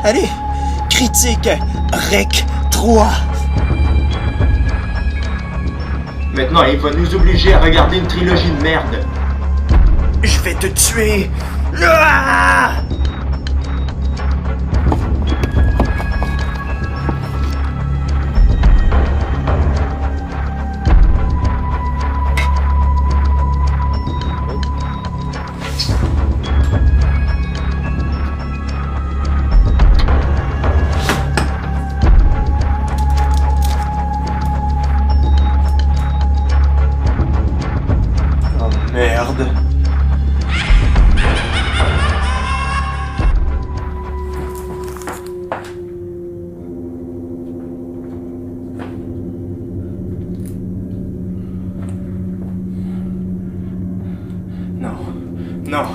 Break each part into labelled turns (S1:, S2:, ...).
S1: Allez, critique Rec 3.
S2: Maintenant, il va nous obliger à regarder une trilogie de merde.
S1: Je vais te tuer. Ah! Oh merde. Non, non.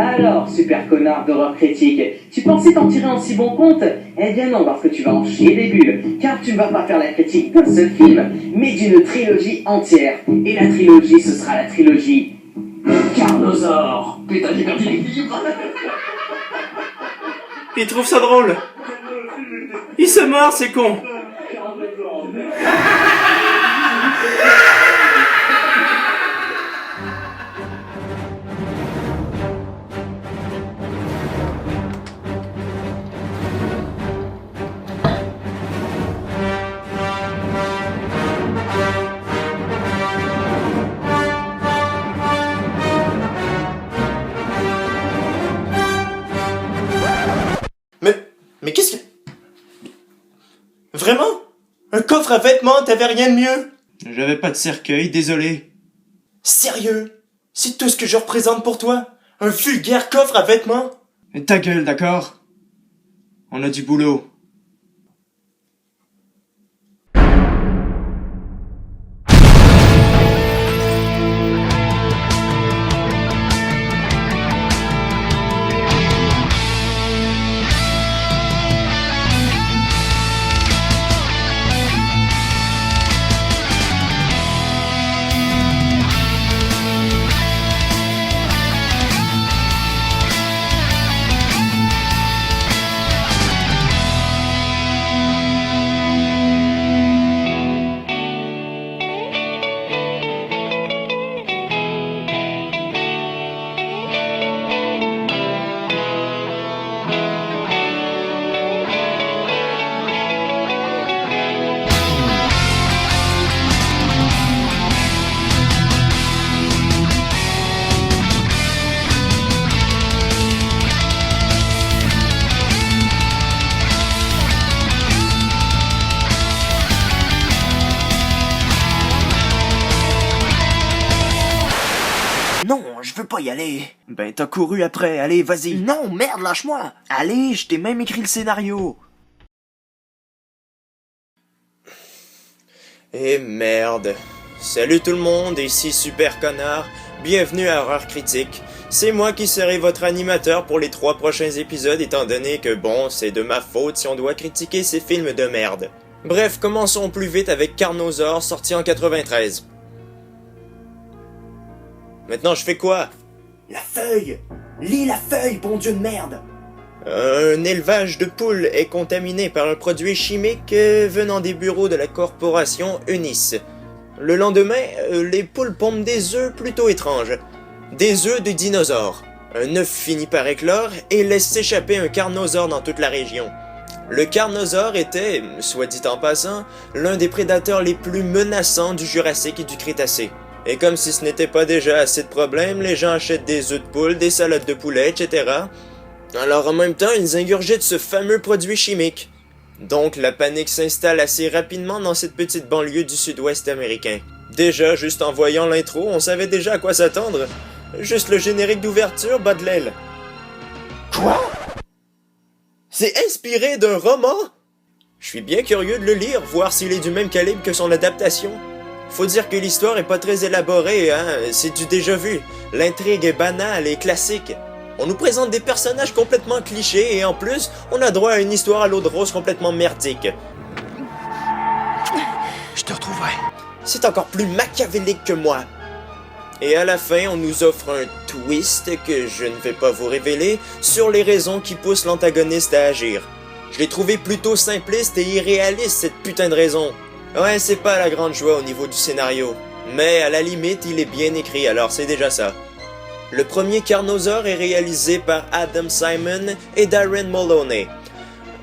S3: Alors, super connard d'horreur critique, tu pensais t'en tirer en si bon compte? Eh bien non, parce que tu vas en chier des bulles, car tu ne vas pas faire la critique d'un seul film, mais d'une trilogie entière. Et la trilogie, ce sera la trilogie Carnosaur. Putain, j'ai perdu l'équilibre.
S1: Il trouve ça drôle. Il se marre, c'est con. Mais qu'est-ce que... Vraiment? Un coffre à vêtements, t'avais rien de mieux?
S4: J'avais pas de cercueil, désolé.
S1: Sérieux? C'est tout ce que je représente pour toi? Un vulgaire coffre à vêtements?
S4: Et ta gueule, d'accord? On a du boulot.
S1: Non, je veux pas y aller.
S4: Ben t'as couru après, allez, vas-y.
S1: Non, merde, lâche-moi. Allez, je t'ai même écrit le scénario.
S5: Eh merde. Salut tout le monde, ici Super Connard. Bienvenue à Horreur Critique. C'est moi qui serai votre animateur pour les 3 prochains épisodes étant donné que bon, c'est de ma faute si on doit critiquer ces films de merde. Bref, commençons plus vite avec Carnosaur sorti en 93. Maintenant je fais quoi?
S1: La feuille. Lis la feuille, bon Dieu de merde.
S5: Un élevage de poules est contaminé par un produit chimique venant des bureaux de la corporation Eunice. Le lendemain, les poules pondent des œufs plutôt étranges. Des œufs de dinosaures. Un œuf finit par éclore et laisse s'échapper un carnosaure dans toute la région. Le carnosaure était, soit dit en passant, l'un des prédateurs les plus menaçants du Jurassique et du Crétacé. Et comme si ce n'était pas déjà assez de problèmes, les gens achètent des œufs de poule, des salades de poulet, etc. Alors en même temps, ils ingurgitent ce fameux produit chimique. Donc la panique s'installe assez rapidement dans cette petite banlieue du sud-ouest américain. Déjà, juste en voyant l'intro, on savait déjà à quoi s'attendre. Juste le générique d'ouverture bat de l'aile.
S1: Quoi?
S5: C'est inspiré d'un roman? Je suis bien curieux de le lire, voir s'il est du même calibre que son adaptation. Faut dire que l'histoire est pas très élaborée, hein, c'est du déjà vu. L'intrigue est banale et classique. On nous présente des personnages complètement clichés et en plus, on a droit à une histoire à l'eau de rose complètement merdique.
S6: Je te retrouverai.
S5: C'est encore plus machiavélique que moi. Et à la fin, on nous offre un twist que je ne vais pas vous révéler sur les raisons qui poussent l'antagoniste à agir. Je l'ai trouvé plutôt simpliste et irréaliste, cette putain de raison. Ouais, c'est pas la grande joie au niveau du scénario. Mais à la limite, il est bien écrit, alors c'est déjà ça. Le premier Carnosaur est réalisé par Adam Simon et Darren Moloney.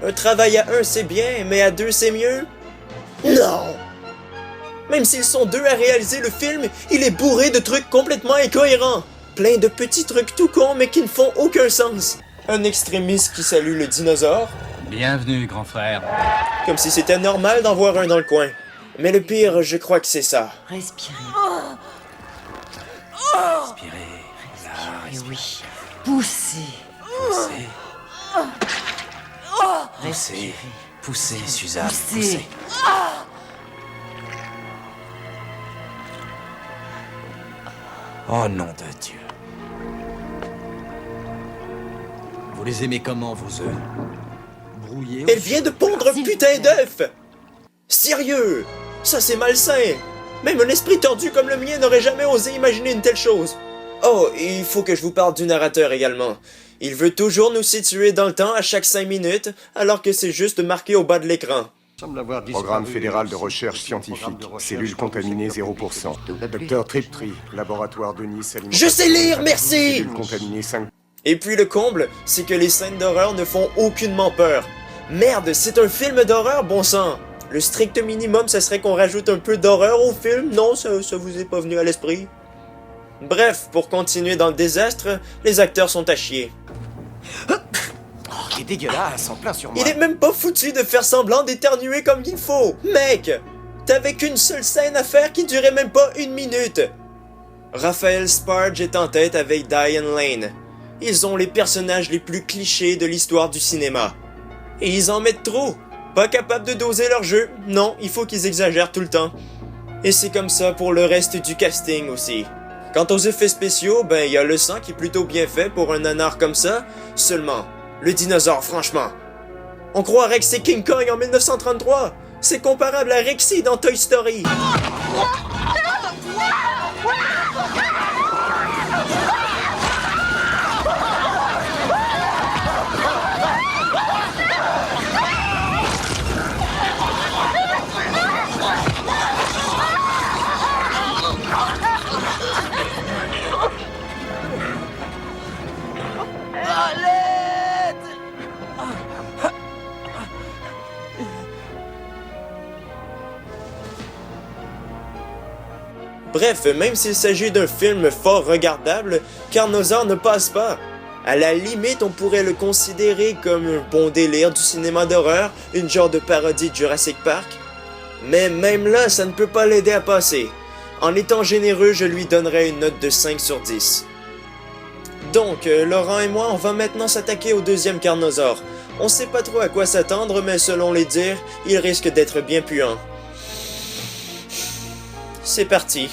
S5: Un travail à un c'est bien, mais à deux c'est mieux? Non! Même s'ils sont deux à réaliser le film, il est bourré de trucs complètement incohérents. Plein de petits trucs tout cons mais qui ne font aucun sens. Un extrémiste qui salue le dinosaure.
S6: Bienvenue, grand frère.
S5: Comme si c'était normal d'en voir un dans le coin. Mais le pire, je crois que c'est ça.
S7: Respirez.
S6: Respirez.
S7: Et oui. Poussez.
S6: Poussez. Poussez.
S7: Respirez.
S6: Poussez, Suzanne.
S7: Poussez.
S6: Poussez. Oh nom de Dieu. Vous les aimez comment, vos œufs? Brouillés?
S5: Elle vient de pondre un putain d'œuf! Sérieux! Ça c'est malsain! Même un esprit tordu comme le mien n'aurait jamais osé imaginer une telle chose. Oh, et il faut que je vous parle du narrateur également. Il veut toujours nous situer dans le temps à chaque 5 minutes, alors que c'est juste marqué au bas de l'écran.
S8: Programme fédéral de recherche scientifique, cellules contaminées 0%. Docteur Triptree, laboratoire de Nice,
S5: Je sais lire, merci!
S8: Cellules contaminées 5%.
S5: Et puis le comble, c'est que les scènes d'horreur ne font aucunement peur. Merde, c'est un film d'horreur, bon sang! Le strict minimum, ça serait qu'on rajoute un peu d'horreur au film, non, ça vous est pas venu à l'esprit? Bref, pour continuer dans le désastre, les acteurs sont à chier.
S6: Il est dégueulasse, en plein sur moi.
S5: Il est même pas foutu de faire semblant d'éternuer comme il faut. Mec, t'avais qu'une seule scène à faire qui durait même pas 1 minute. Raphael Sparge est en tête avec Diane Lane. Ils ont les personnages les plus clichés de l'histoire du cinéma. Et ils en mettent trop. Pas capables de doser leur jeu. Non, il faut qu'ils exagèrent tout le temps. Et c'est comme ça pour le reste du casting aussi. Quant aux effets spéciaux, ben y a le sang qui est plutôt bien fait pour un nanar comme ça. Seulement, le dinosaure, franchement. On croirait que c'est King Kong en 1933. C'est comparable à Rexy dans Toy Story. Bref, même s'il s'agit d'un film fort regardable, Carnosaur ne passe pas. À la limite, on pourrait le considérer comme un bon délire du cinéma d'horreur, une genre de parodie de Jurassic Park. Mais même là, ça ne peut pas l'aider à passer. En étant généreux, je lui donnerais une note de 5 sur 10. Donc, Laurent et moi, on va maintenant s'attaquer au deuxième Carnosaur. On sait pas trop à quoi s'attendre, mais selon les dires, il risque d'être bien puant. C'est parti.